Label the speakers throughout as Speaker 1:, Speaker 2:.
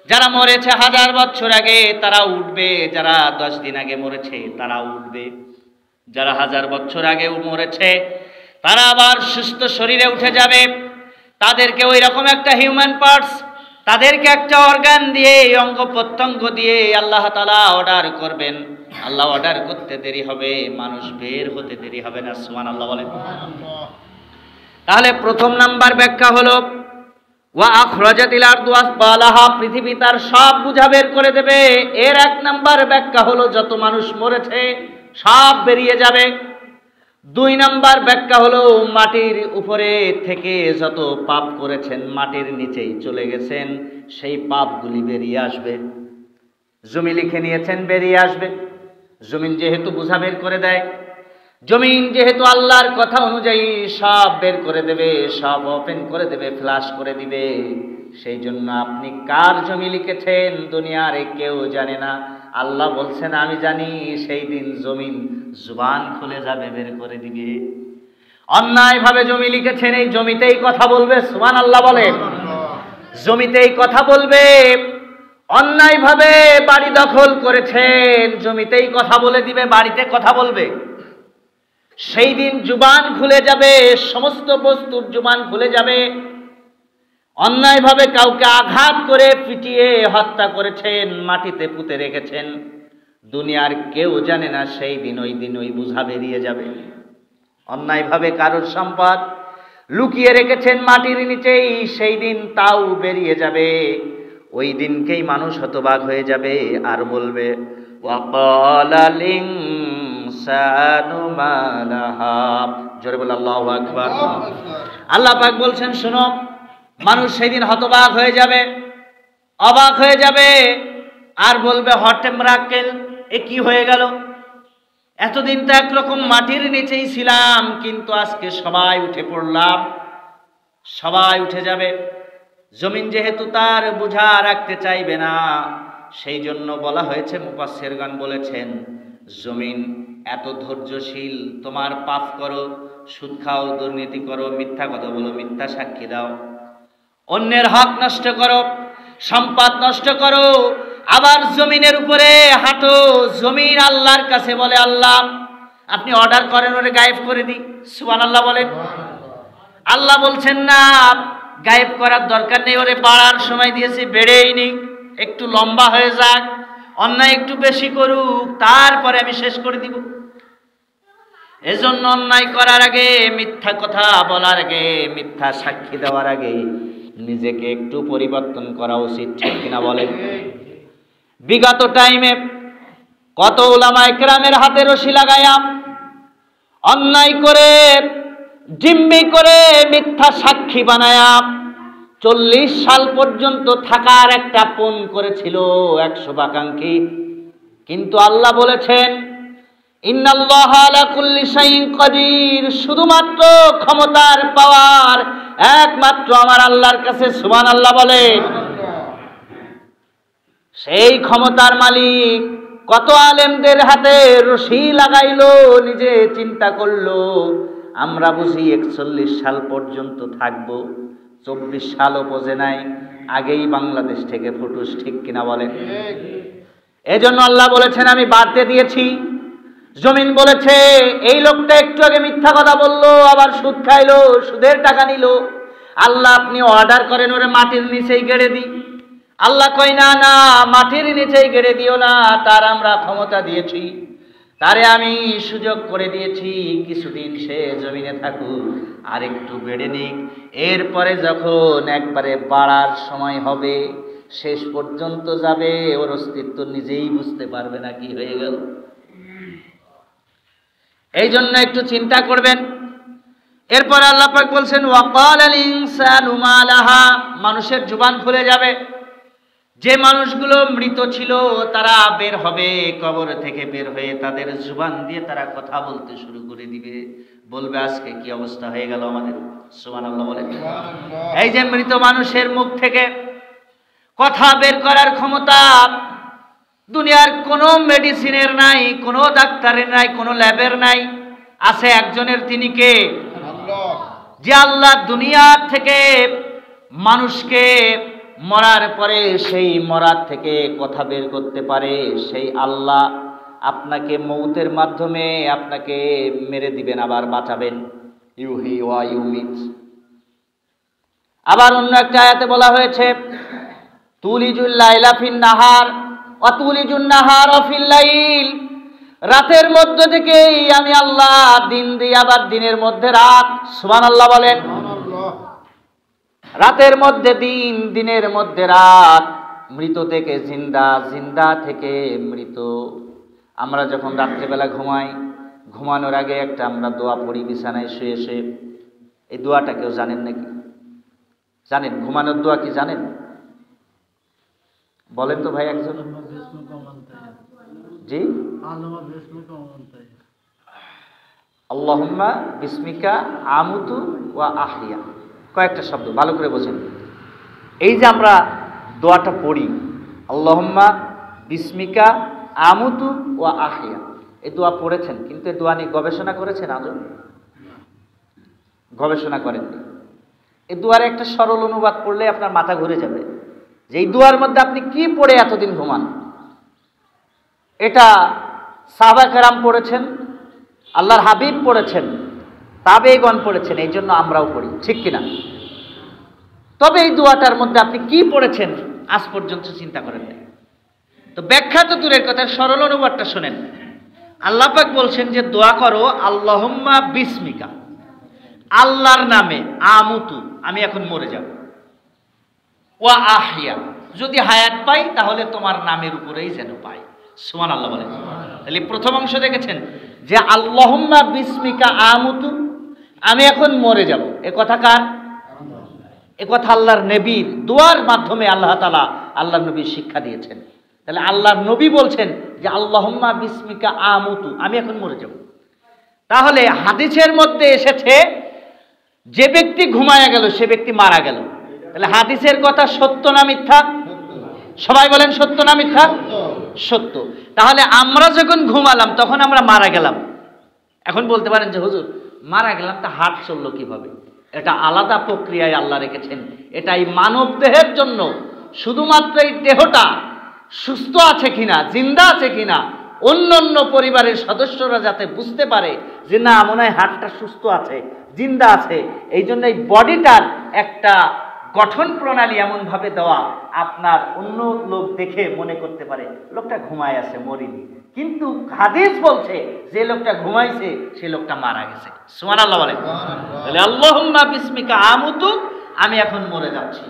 Speaker 1: যারা মরেছে 1000 বছর আগে তারা উঠবে, যারা 10 দিন আগে মরেছে তারা উঠবে, যারা 1000 বছর আগে মরেছে তারা আবার সুস্থ শরীরে উঠে যাবে। তাদেরকে ওই রকম একটা হিউম্যান পার্টস, তাদেরকে একটা অর্গান দিয়ে, অঙ্গ প্রত্যঙ্গ দিয়ে আল্লাহ তাআলা অর্ডার করবেন। আল্লাহ অর্ডার করতে দেরি হবে, মানুষ বের হতে দেরি হবে না। সুবহানাল্লাহ বলেন। তাহলে প্রথম নাম্বার ব্যাখ্যা হলো ওয়া আখরাজাতিল আরদু আসবালাহা, পৃথিবী তার সব বোঝা বের করে দেবে। এর এক নাম্বার ব্যাখ্যা হলো যত মানুষ মরেছে সব বেরিয়ে যাবে। 2 নাম্বার ব্যাখ্যা হলো মাটির উপরে থেকে যত পাপ করেছেন মাটির নিচেই চলে গেছেন, সেই পাপগুলি বেরিয়ে আসবে। জমি লিখে নিয়েছেন, বেরিয়ে আসবে। জমিন যেহেতু বোঝা বের করে দেয়, জমিন যেহেতু আল্লাহর কথা অনুযায়ী সব বের করে দেবে, সব ওপেন করে দেবে, ফ্লাশ করে দিবে, সেই জন্য আপনি কার জমি লিখেছেন দুনিয়ার কেউ জানে না। আল্লাহ বলছেন আমি জানি। সেই দিন জমিন জুবান খুলে যাবে, বের করে দিবে। অন্যায়ভাবে জমি লিখেছেন, এই জমিতেই কথা বলবে। সুবহানাল্লাহ বলেন। জমিতেই কথা বলবে। অন্যায়ভাবে বাড়ি দখল করেছেন, জমিতেই কথা বলে দিবে, বাড়িতে কথা বলবে। সেই দিন জুবান খুলে যাবে, সমস্ত বস্তুর জুবান খুলে যাবে। অন্যায়ভাবে কাউকে আঘাত করে পিটিয়ে হত্যা করেছেন, মাটিতে পুঁতে রেখেছেন, দুনিয়ার কেউ জানে না। সেই দিন ওই বোঝা বেরিয়ে যাবে। অন্যায়ভাবে কারোর সম্পদ লুকিয়ে রেখেছেন মাটির নিচেই, সেই দিন তাও বেরিয়ে যাবে। ওই দিনকেই মানুষ হতবাক হয়ে যাবে আর বলবে ওয়াকালাল ইনসানু মা লাহা। জোরে বল আল্লাহু আকবার। আল্লাহ পাক বলছেন শোনো, মানুষ সেই দিন হতবাক হয়ে যাবে, অবাক হয়ে যাবে আর বলবে হট মিরাকেল, এ কি হয়ে গেল? এতদিন তো একরকম মাটির নিচেই ছিলাম, কিন্তু আজকে সবাই উঠে পড়লাম। সবাই উঠে যাবে। জমিন যেহেতু তার বোঝা রাখতে চাইবে না, সেই জন্য বলা হয়েছে, মুফাসসিরগণ বলেছেন জমিন এত ধৈর্যশীল, তোমার পাপ করো, সুদ খাও, দুর্নীতি করো, মিথ্যা কথা বলো, মিথ্যা সাক্ষী দাও, অন্যের হক নষ্ট করো, সম্পদ নষ্ট করো, আবার জমিনের উপরে হাঁটো। জমিন আল্লাহর কাছে বলে আল্লাহ আপনি অর্ডার করেন ওরে গায়েব করে দিই। সুবহানাল্লাহ বলেন। আল্লাহ বলছেন না, গায়েব করার দরকার নেই, ওরে বাড়ার সময় দিয়েছি, বেড়েই নি, একটু লম্বা হয়ে যাক, অন্যায় একটু বেশি করুক, তারপরে আমি শেষ করে দিব। এজন্য অন্যায় করার আগে, মিথ্যা কথা বলার আগে, মিথ্যা সাক্ষী দেওয়ার আগে নিজেকে একটু পরিবর্তন করা উচিত, ঠিক কিনা বলেন? বিগত টাইমে কত উলামায়ে কেরামের হাতে রশি লাগায়া অন্যায় করে, জিম্মি করে, মিথ্যা সাক্ষী বানায়া 40 সাল পর্যন্ত থাকার একটা পণ করেছিল 100 বাকাঙ্ক্ষী। কিন্তু আল্লাহ বলেছেন ইন্নাল্লাহা আলা কুল্লি শাইইন কাদির, শুধুমাত্র ক্ষমতার পাওয়ার একমাত্র আমার আল্লাহর কাছে। সুবহানাল্লাহ বলেন। সেই ক্ষমতার মালিক কত আলেমদের হাতে রশি লাগাইলো, নিজে চিন্তা করলো আমরা বুঝি 41 সাল পর্যন্ত থাকবো, 24 সালও বোঝে নাই, আগেই বাংলাদেশ থেকে ফুটুস, ঠিক কিনা বলেন? এজন্য আল্লাহ বলেছেন আমি বাড়তে দিয়েছি। জমিন বলেছে এই লোকটা একটু আগে মিথ্যা কথা বললো, আবার সুদ খাইলো, সুদের টাকা নিল, আল্লাহ আপনি অর্ডার করেন ওরে মাটির নিচেই গেড়ে দিই। আল্লাহ কয় না না, মাটির নিচেই গেড়ে দিও না, তার আমরা ক্ষমতা দিয়েছি, তারে আমি সুযোগ করে দিয়েছি, কিছুদিন সে জমিনে থাকুক, আর একটু বেড়ে নিক। এরপরে যখন একবারে বাড়ার সময় হবে, শেষ পর্যন্ত যাবে, ওর অস্তিত্ব নিজেই বুঝতে পারবে না কি হয়ে গেল। এই জন্য একটু চিন্তা করবেন। এরপর আল্লাহ পাক বলছেন ওয়াকালাল ইনসানু মা লাহা, মানুষের জুবান খুলে যাবে। যে মানুষগুলো মৃত ছিল তারা বের হবে কবর থেকে, বের হয়ে তাদের জুবান দিয়ে তারা কথা বলতে শুরু করে দিবে, বলবে আজকে কি অবস্থা হয়ে গেল আমাদের। সুবহানাল্লাহ বলেন। এই যে মৃত মানুষের মুখ থেকে কথা বের করার ক্ষমতা দুনিয়ার কোনো মেডিসিনের নাই, কোনো ডাক্তারের নাই, কোনো ল্যাবের নাই, আছে একজনের, তিনি কে? আল্লাহ। যে আল্লাহ দুনিয়া থেকে মানুষকে মরার পরে সেই মরার থেকে কথা বের করতে পারে সেই আল্লাহ আপনাকে মৌতের মাধ্যমে আপনাকে মেরে দিবেন, আবার বাঁচাবেন। ইউহি ওয়া ইউমিত। আবার অন্য একটা আয়াতে বলা হয়েছে তুলিজুল লাইলা ফিন নাহার ওয়া তুলিজুন নাহারা ফিল লাইল। রাতের মধ্যে থেকেই আমি আল্লাহ দিন দিই, আবার দিনের মধ্যে রাত। সুবহানাল্লাহ বলেন। রাতের মধ্যে দিন, দিনের মধ্যে রাত, মৃত থেকে জিন্দা, জিন্দা থেকে মৃত। আমরা যখন রাত্রেবেলা ঘুমাই, ঘুমানোর আগে একটা আমরা দোয়া পড়ি বিছানায় শুয়ে শুয়ে। এই দোয়াটা কেউ জানেন নাকি? জানেন ঘুমানোর দোয়া কি জানেন? বলেন তো ভাই একজন। জি, আল্লাহুম্মা বিসমিকা আমুতু ওয়া আহইয়া। কয়েকটা শব্দ ভালো করে বোঝেন। এই যে আমরা দোয়াটা পড়ি আল্লাহুম্মা বিসমিকা আমুতু ওয়া আহইয়া, এই দোয়া পড়েছেন, কিন্তু এই দোয়া নিয়ে গবেষণা করেছেন? আজও গবেষণা করেননি। এই দোয়ার একটা সরল অনুবাদ পড়লে আপনার মাথা ঘুরে যাবে যে এই দোয়ার মধ্যে আপনি কি পড়ে এতদিন ঘুমান। এটা সাহাবা কেরাম পড়েছেন, আল্লাহর হাবিব পড়েছেন, তাবেঈগণ পড়েছেন, এই জন্য আমরাও পড়ি, ঠিক কিনা? তবে এই দোয়াটার মধ্যে আপনি কি পড়েছেন আজ পর্যন্ত চিন্তা করেন নাই। তো ব্যাখ্যা তো দূরের কথা, সরল অনুবাদটা শোনেন। আল্লাহ পাক বলছেন যে দোয়া করো আল্লাহুম্মা বিসমিকা, আল্লাহর নামে, আমুতু, আমি এখন মরে যাব, ওয়া আহইয়া, যদি হায়াত পাই তাহলে তোমার নামের উপরেই যেন পাই। সুবহানাল্লাহ বলেন। তাহলে প্রথম অংশ দেখেছেন যে আল্লাহুম্মা বিসমিকা আমুতু, আমি এখন মরে যাব, এ কথা কার? এ কথা আল্লাহর নবীর দোয়ার মাধ্যমে আল্লাহ তাআলা আল্লাহর নবী শিক্ষা দিয়েছেন। তাহলে আল্লাহর নবী বলছেন যে আল্লাহুম্মা বিসমিকা আমুতু, আমি এখন মরে যাব। তাহলে হাদিসের মধ্যে এসেছে যে ব্যক্তি ঘুমায়া গেল সে ব্যক্তি মারা গেল। তাহলে হাদিসের কথা সত্য না মিথ্যা? সবাই বলেন সত্য না মিথ্যা? সত্য। তাহলে আমরা যখন ঘুমালাম তখন আমরা মারা গেলাম। এখন বলতে পারেন যে হুজুর মারা গেলাম, তা হার্ট চললো কিভাবে? এটা আলাদা প্রক্রিয়ায় আল্লাহ রেখেছেন। এটা এই মানব দেহের জন্য, শুধুমাত্র এই দেহটা সুস্থ আছে কিনা, জিন্দা আছে কিনা, অন্য অন্য পরিবারের সদস্যরা যাতে বুঝতে পারে যে না মনে হয় হার্টটা সুস্থ আছে, জিন্দা আছে, এই জন্য এই বডিটার একটা গঠন প্রণালী এমনভাবে দেওয়া আপনার অন্য লোক দেখে মনে করতে পারে লোকটা ঘুমায় আছে, মরিনি। কিন্তু হাদিস বলছে যে লোকটা ঘুমাইছে সে লোকটা মারা গেছে। সুবহানাল্লাহ বলেন। তাহলে আল্লাহুম্মা বিসমিকা আমুতু, আমি এখন মরে যাচ্ছি।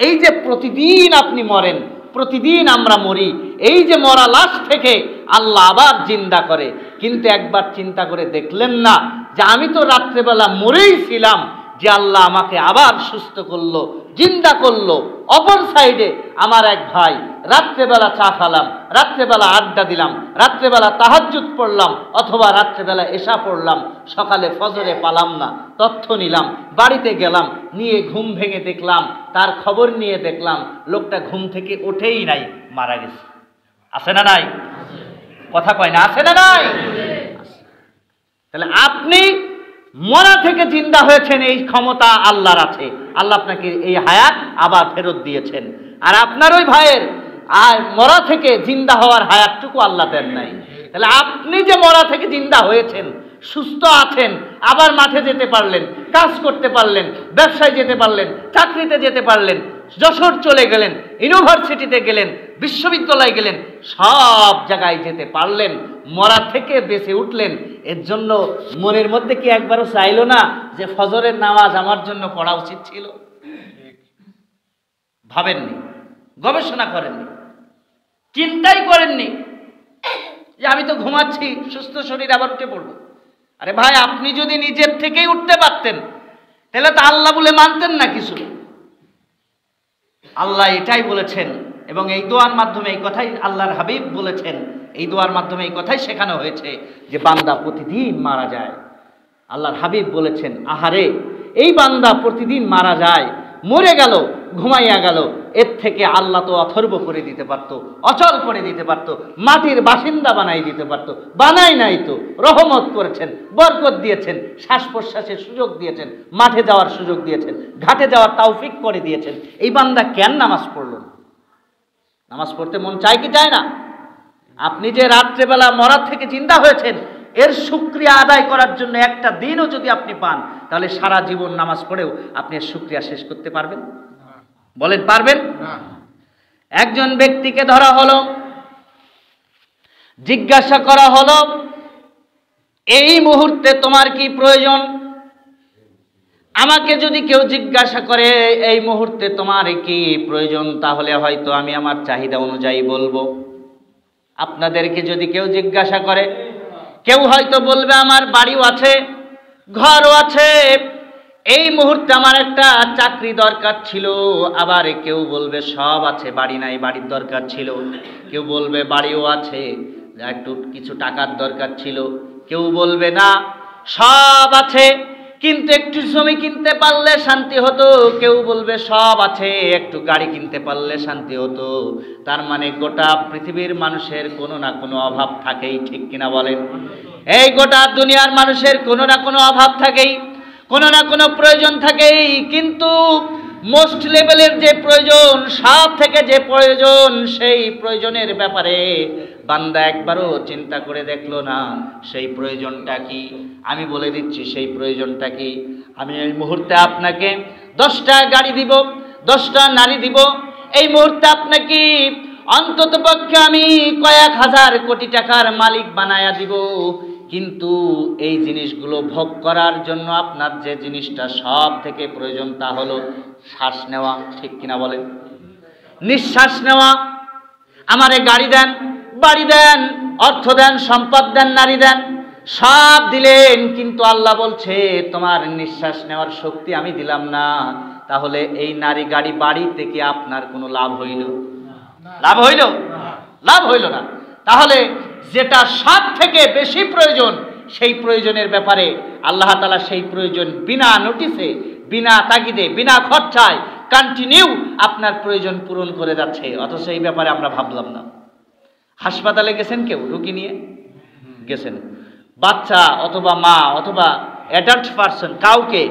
Speaker 1: এই যে প্রতিদিন আপনি মরেন, প্রতিদিন আমরা মরি, এই যে মরা লাশ থেকে আল্লাহ আবার জিন্দা করে, কিন্তু একবার চিন্তা করে দেখলেন না যে আমি তো রাত্রেবেলা মরেই ছিলাম, যে আল্লাহ আমাকে আবার সুস্থ করলো, জিন্দা করলো। অপর সাইডে আমার এক ভাই, রাত্রেবেলা চা খালাম, রাত্রেবেলা আড্ডা দিলাম, রাত্রেবেলা তাহাজ্জুদ পড়লাম, অথবা রাত্রেবেলা এশা পড়লাম, সকালে ফজরে পালাম না, তথ্য নিলাম, বাড়িতে গেলাম, নিয়ে ঘুম ভেঙে দেখলাম, তার খবর নিয়ে দেখলাম লোকটা ঘুম থেকে ওঠেই নাই, মারা গেছে। আছে না নাই? কথা কয় না, আছে না নাই? তাহলে আপনি মরা থেকে জিন্দা হয়েছেন, এই ক্ষমতা আল্লাহর আছে। আল্লাহ আপনাকে এই হায়াত আবার ফেরত দিয়েছেন। আর আপনার ওই ভাইয়ের আর মরা থেকে জিন্দা হওয়ার হায়াতটুকু আল্লাহ দেন নাই। তাহলে আপনি যে মরা থেকে জিন্দা হয়েছেন, সুস্থ আছেন, আবার মাঠে যেতে পারলেন, কাজ করতে পারলেন, ব্যবসায় যেতে পারলেন, চাকরিতে যেতে পারলেন, যশোর চলে গেলেন, ইউনিভার্সিটিতে গেলেন, বিশ্ববিদ্যালয়ে গেলেন, সব জায়গায় যেতে পারলেন, মরা থেকে বেঁচে উঠলেন। এর জন্য মনের মধ্যে কি একবারও চাইলো না যে ফজরের নামাজ আমার জন্য পড়া উচিত ছিল? ভাবেননি, গবেষণা করেননি, চিন্তাই করেননি যে আমি তো ঘুমাচ্ছি, সুস্থ শরীর আবার উঠে পড়বো। আরে ভাই, আপনি যদি নিজের থেকেই উঠতে পারতেন তাহলে তো আল্লাহ বলে মানতেন না কিছু। আল্লাহ এটাই বলেছেন, এবং এই দোয়ার মাধ্যমে এই কথাই আল্লাহর হাবিব বলেছেন, এই দোয়ার মাধ্যমে এই কথাই শেখানো হয়েছে যে বান্দা প্রতিদিন মারা যায়। আল্লাহর হাবিব বলেছেন, আহারে এই বান্দা প্রতিদিন মারা যায়, মরে গেল, ঘুমাইয়া গেল, এর থেকে আল্লাহ তো অথর্ব করে দিতে পারত, অচল করে দিতে পারত, মাটির বাসিন্দা বানাই দিতে পারত, বানাই নাই তো। রহমত করেছেন, বরকত দিয়েছেন, শ্বাস প্রশ্বাসের সুযোগ দিয়েছেন, মাঠে যাওয়ার সুযোগ দিয়েছেন, ঘাটে যাওয়ার তৌফিক করে দিয়েছেন। এই বান্দা কেন নামাজ পড়ল না? নামাজ পড়তে মন চায় কি চায় না? আপনি যে রাত্রেবেলা মরার থেকে চিন্তা হয়েছেন, এর শুকরিয়া আদায় করার জন্য একটা দিনও যদি আপনি পান, তাহলে সারা জীবন নামাজ পড়েও আপনি এর শুকরিয়া শেষ করতে পারবেন? বলেন পারবেন? একজন ব্যক্তিকে ধরা হলো, জিজ্ঞাসা করা হলো, এই মুহূর্তে তোমার কি প্রয়োজন? আমাকে যদি কেউ জিজ্ঞাসা করে এই মুহূর্তে তোমার কি প্রয়োজন, তাহলে হয়তো আমি আমার চাহিদা অনুযায়ী বলবো। আপনাদেরকে যদি কেউ জিজ্ঞাসা করে, কেউ হয়তো বলবে আমার বাড়িও আছে, ঘরও আছে, এই মুহূর্তে আমার একটা চাকরি দরকার ছিল। আবার কেউ বলবে সব আছে, বাড়ি নাই, বাড়ির দরকার ছিল। কেউ বলবে বাড়িও আছে, একটু কিছু টাকার দরকার ছিল। কেউ বলবে না, সব আছে কিন্তু একটু জমি কিনতে পারলে শান্তি হতো। কেউ বলবে সব আছে, একটু গাড়ি কিনতে পারলে শান্তি হতো। তার মানে গোটা পৃথিবীর মানুষের কোনো না কোনো অভাব থাকেই, ঠিক কিনা বলেন? এই গোটা দুনিয়ার মানুষের কোনো না কোনো অভাব থাকেই, কোনো না কোনো প্রয়োজন থাকেই। কিন্তু মোস্ট লেভেলের যে প্রয়োজন, সব থেকে যে প্রয়োজন, সেই প্রয়োজনের ব্যাপারে বান্দা একবারও চিন্তা করে দেখলো না। সেই প্রয়োজনটা কি? আমি বলে দিচ্ছি সেই প্রয়োজনটা কি। আমি এই মুহূর্তে আপনাকে 10টা গাড়ি দিব, 10টা নারী দিব। এই মুহূর্তে আপনাকে অন্তত পক্ষে আমি কয়েক হাজার কোটি টাকার মালিক বানায়া দিব। কিন্তু এই জিনিসগুলো ভোগ করার জন্য আপনার যে জিনিসটা সব থেকে প্রয়োজন, তা হলো শ্বাস নেওয়া, ঠিক কিনা বলেন? নিঃশ্বাস নেওয়া। আমারে গাড়ি দেন, বাড়ি দেন, অর্থ দেন, সম্পদ দেন, নারী দেন, সব দিলেন, কিন্তু আল্লাহ বলছে তোমার নিঃশ্বাস নেওয়ার শক্তি আমি দিলাম না। তাহলে এই নারী, গাড়ি, বাড়ি থেকে আপনার কোনো লাভ হইল? লাভ হইল? লাভ হইল না। তাহলে যেটা সব থেকে বেশি প্রয়োজন, সেই প্রয়োজনের ব্যাপারে আল্লাহ তাআলা সেই প্রয়োজন বিনা নোটিসে, বিনা তাগিদে, বিনা খরচায় কন্টিনিউ আপনার প্রয়োজন পূরণ করে যাচ্ছে। অথচ এই ব্যাপারে আমরা ভাবলাম না। হাসপাতালে গেছেন কেউ রোগী নিয়ে? গেছেন। বাচ্চা অথবা মা অথবা অ্যাডাল্ট পারসন কাউকে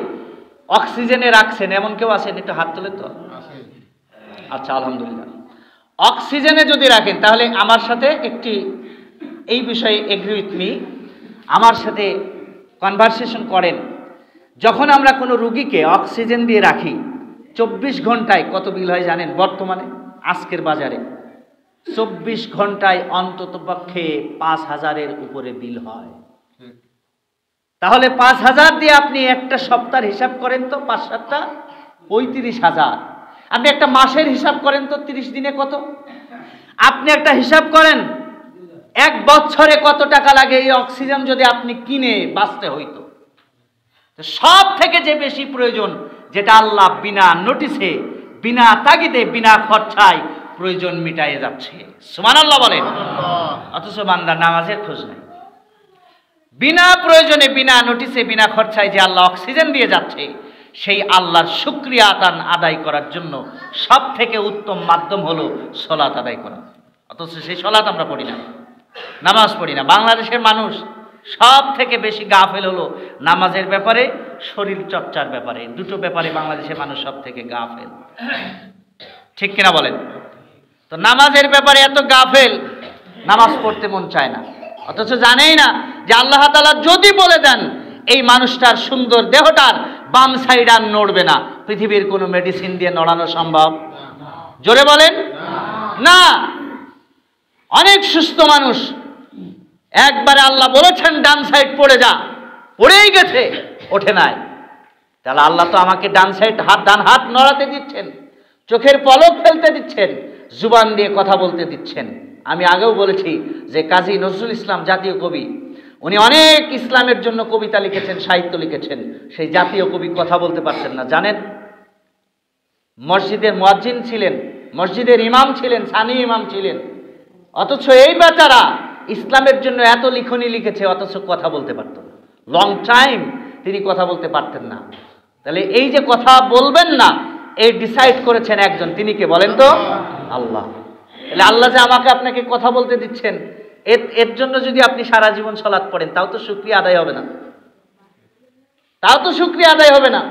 Speaker 1: অক্সিজেনে রাখছেন, এমন কেউ আছেন? একটু হাত তোলেন তো। আচ্ছা, আলহামদুলিল্লাহ। অক্সিজেনে যদি রাখেন, তাহলে আমার সাথে একটি এই বিষয়ে এগ্রি উইথ মি, আমার সাথে কনভারসেশন করেন। যখন আমরা কোনো রুগীকে অক্সিজেন দিয়ে রাখি, 24 ঘন্টায় কত বিল হয় জানেন? বর্তমানে আজকের বাজারে 24 ঘন্টায় অন্তত পক্ষে 5000-এর উপরে বিল হয়। তাহলে 5000 দিয়ে আপনি একটা সপ্তাহের হিসাব করেন তো, 5-7টা 35,000। আপনি একটা মাসের হিসাব করেন তো, 30 দিনে কত? আপনি একটা হিসাব করেন 1 বছরে কত টাকা লাগে এই অক্সিজেন যদি আপনি কিনে বাঁচতে হইতো। তো সব থেকে যে বেশি প্রয়োজন, যেটা আল্লাহ বিনা নোটিসে, বিনা তাগিদে, বিনা খরচায় প্রয়োজন মিটাইয়ে যাচ্ছে। সুবহানাল্লাহ বলেন। অথচ বান্দা নামাজের খোঁজ নাই। বিনা প্রয়োজনে, বিনা নোটিসে, বিনা খরচায় যে আল্লাহ অক্সিজেন দিয়ে যাচ্ছে, সেই আল্লাহর শুকরিয়া আদায় করার জন্য সব থেকে উত্তম মাধ্যম হলো সালাত আদায় করা। অথচ সেই সালাত আমরা পড়ি না, নামাজ পড়ি না। বাংলাদেশের মানুষ সব থেকে বেশি গাফেল হলো নামাজের ব্যাপারে, শরীর চর্চার ব্যাপারে। দুটো ব্যাপারে বাংলাদেশের মানুষ সব থেকে গাফেল, ঠিক কিনা বলেন? তো নামাজের ব্যাপারে এত গাফেল, নামাজ পড়তে মন চায় না। অথচ জানেই না যে আল্লাহ তাআলা যদি বলে দেন এই মানুষটার সুন্দর দেহটার বাম সাইড আর নড়বে না, পৃথিবীর কোনো মেডিসিন দিয়ে নড়ানো সম্ভব? জোরে বলেন না। অনেক সুস্থ মানুষ, একবারে আল্লাহ বলেছেন ডান সাইড পড়ে যা, পড়েই গেছে, ওঠে নাই। তাহলে আল্লাহ তো আমাকে ডান সাইড ডান হাত নড়াতে দিচ্ছেন, চোখের পলক ফেলতে দিচ্ছেন, জুবান দিয়ে কথা বলতে দিচ্ছেন। আমি আগেও বলেছি যে কাজী নজরুল ইসলাম জাতীয় কবি, উনি অনেক ইসলামের জন্য কবিতা লিখেছেন, সাহিত্য লিখেছেন। সেই জাতীয় কবি কথা বলতে পারছেন না, জানেন? মসজিদের মুয়াজ্জিন ছিলেন, মসজিদের ইমাম ছিলেন, সানি ইমাম ছিলেন। অথচ এই বেচারা ইসলামের জন্য এত লিখনি লিখেছে, অথচ কথা বলতে পারত না। লং টাইম তিনি কথা বলতে পারতেন না। তাহলে এই যে কথা বলবেন না, এই ডিসাইড করেছেন একজন, তিনি কে বলেন তো? আল্লাহ। তাহলে আল্লাহ যে আমাকে আপনাকে কথা বলতে দিচ্ছেন, এর জন্য যদি আপনি সারা জীবন সালাত পড়েন, তাও তো শুকরিয়া আদায় হবে না, তাও তো শুকরিয়া আদায় হবে না।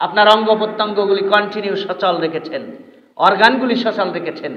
Speaker 1: আপনার অঙ্গ প্রত্যঙ্গগুলি কন্টিনিউ সচল রেখেছেন, অর্গানগুলি সচল রেখেছেন,